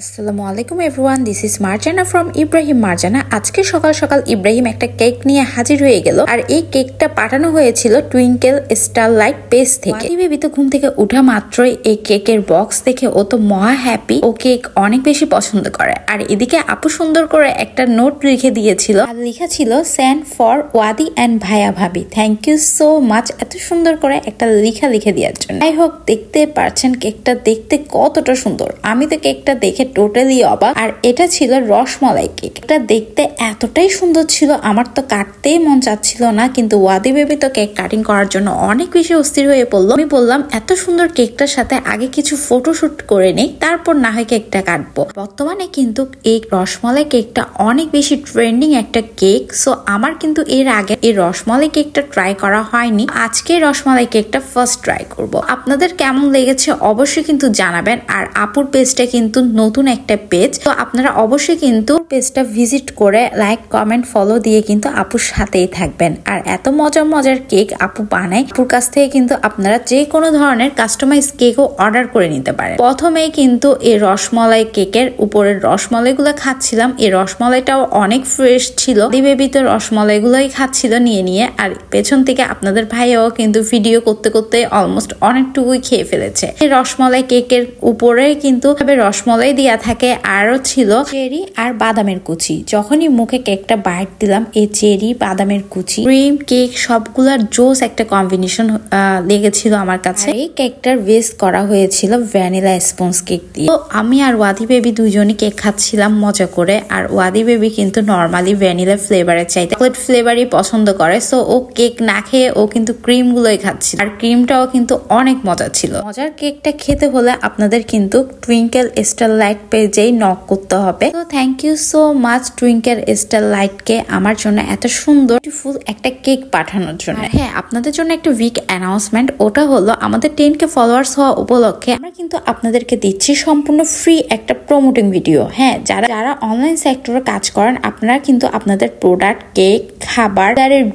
আসসালামু আলাইকুম everyone, this is Marjana from Ibrahim Marjana. আজকে সকাল সকাল ইব্রাহিম একটা কেক নিয়ে হাজির হয়ে গেল, আর এই কেকটা পাঠানো হয়েছিল টুইঙ্কেল স্টারলাইট পেজ থেকে। বেবি তো ঘুম থেকে উঠা মাত্রই এই কেকের বক্স দেখে ও তো মহা হ্যাপি, ও কেক অনেক বেশি পছন্দ করে। আর এদিকে আপু সুন্দর করে একটা নোট লিখে দিয়েছিল, আর লেখা ছিল সেন্ড ফর ওয়াদি অ্যান্ড ভাইয়া ভাবি, থ্যাংক ইউ সো মাচ এত সুন্দর করে একটা লিখে দেওয়ার জন্য। যাই হোক, দেখতে পারছেন কেকটা দেখতে কতটা সুন্দর। আমি তো কেকটা দেখে টোটালি অবাক। আর এটা ছিল রসমালাই কেক। এটা দেখতে এতটাই সুন্দর ছিল, আমার তো কাটতেই মন চাচ্ছিল না, কিন্তু ওয়াদি বেবি তো কেক কাটিং করার জন্য অনেক বেশি অস্থির হয়ে পড়লো। আমি বললাম এত সুন্দর কেকটার সাথে আগে কিছু ফটোশুট করে নেই, তারপর না হয় কেকটা কাটবো। বর্তমানে কিন্তু এই রসমালাই কেকটা অনেক বেশি ট্রেন্ডিং একটা কেক। সো আমার কিন্তু এর আগে এই রসমালাই কেকটা ট্রাই করা হয়নি, আজকে রসমালাই কেকটা ফার্স্ট ট্রাই করব। আপনাদের কেমন লেগেছে অবশ্যই কিন্তু জানাবেন। আর আপুর পেজটা কিন্তু নতুন একটা পেজ, তো আপনারা অবশ্যই কিন্তু পেজটা ভিজিট করে লাইক কমেন্ট ফলো দিয়ে কিন্তু আপুর সাথেই থাকবেন। আর এত মজার কেক আপু বানায়, আপুর কাছ থেকে কিন্তু আপনারা যে কোনো ধরনের কাস্টমাইজ কেকও অর্ডার করে নিতে পারেন। প্রথমেই কিন্তু এই রসমালাই কেকের উপরের রসমালাই গুলো খাচ্ছিলাম, এই রসমালাইটাও অনেক ফ্রেশ ছিল। বেবি তো রসমালাই গুলোই খাচ্ছিল নিয়ে, আর পেছন থেকে আপনাদের ভাইয়াও কিন্তু ভিডিও করতে করতে অলমোস্ট অনেকটুকুই খেয়ে ফেলেছে। এই রসমালাই কেকের উপরে কিন্তু রসমালাই দিয়া থাকে, আরো ছিল চেরি আর বাদামের কুচি। যখনই মুখে কেকটা বাইট দিলাম, এই চেরি বাদামের কুচি ক্রিম কেক সবগুলার জোস একটা কম্বিনেশন লেগেছিল আমার কাছে। এই কেকটার বেস করা হয়েছিল ভ্যানিলা স্পঞ্জ কেক দিয়ে। তো আমি আর ওয়াদি বেবি দুজনই কেক খাচ্ছিলাম মজা করে। আর ওয়াদি বেবি কিন্তু নর্মালি ভ্যানিলা ফ্লেভারের চাইতে চকলেট ফ্লেভারই পছন্দ করে, সো ও কেক না খেয়ে ও কিন্তু ক্রিম গুলোই খাচ্ছিল। আর ক্রিমটাও কিন্তু অনেক মজা ছিল। মজার কেকটা খেতে হলে আপনাদের কিন্তু টুইঙ্কেল স্টারলাইট পেজেই নক করতে হবে। তো thank you so much Twinkle Starlight কে আমার জন্য এত সুন্দর বিউটিফুল একটা কেক পাঠানোর জন্য। হ্যাঁ, আপনাদের জন্য একটা উইক অ্যানাউন্সমেন্ট, ওটা হলো আমাদের 10K ফলোয়ার্স হওয়া উপলক্ষে আমরা কিন্তু আপনাদেরকে দিচ্ছি সম্পূর্ণ ফ্রি একটা প্রমোটিং ভিডিও। হ্যাঁ, যারা অনলাইন সেক্টরে কাজ করেন, আপনারা কিন্তু আপনাদের প্রোডাক্ট, কেক, খাবার,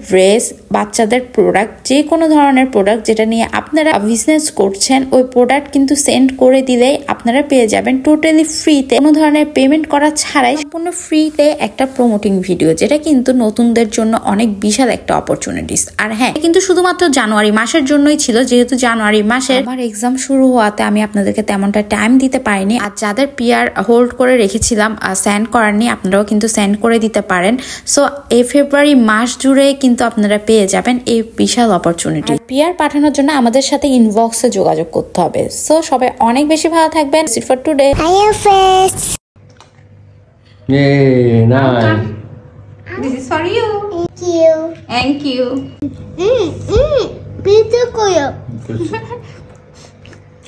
ড্রেস, বাচ্চাদের প্রোডাক্ট, যে কোনো ধরনের প্রোডাক্ট যেটা নিয়ে আপনারা বিজনেস করছেন, ওই প্রোডাক্ট কিন্তু সেন্ড করে দিলেই আপনারা পেয়ে যাবেন টোটালি ফ্রিতে, কোনো ধরনের পেমেন্ট করা ছাড়াই সম্পূর্ণ ফ্রিতে একটা প্রমোটিং ভিডিও, যেটা কিন্তু নতুনদের জন্য অনেক বিশাল একটা অপরচুনিটিস। আর হ্যাঁ, কিন্তু শুধুমাত্র জানুয়ারি মাসের জন্যই ছিল, যেহেতু জানুয়ারি মাসে আমার এক্সাম শুরু হওয়াতে আমি আপনাদেরকে তেমনটা টাইম দিতে পারিনি। আর যাদের পিআর হোল্ড করে রেখেছিলাম সেন্ড করারনি, আপনারাও কিন্তু সেন্ড করে দিতে পারেন। সো এই ফেব্রুয়ারি মাস জুড়ে কিন্তু আপনারা পেয়ে যাবেন এই বিশাল অপরচুনিটি। পিআর পাঠানোর জন্য আমাদের সাথে ইনবক্সে যোগাযোগ করতে হবে। সো সবাই অনেক বেশি ভালো থাকবেন। That's it for today. Yay, nice. This is for you. Thank you. Thank you. Pizza koyo.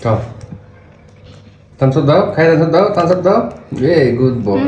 Go. Thumbs up daw. Kaya thumbs up daw. Thumbs up daw. Yeah, good boy.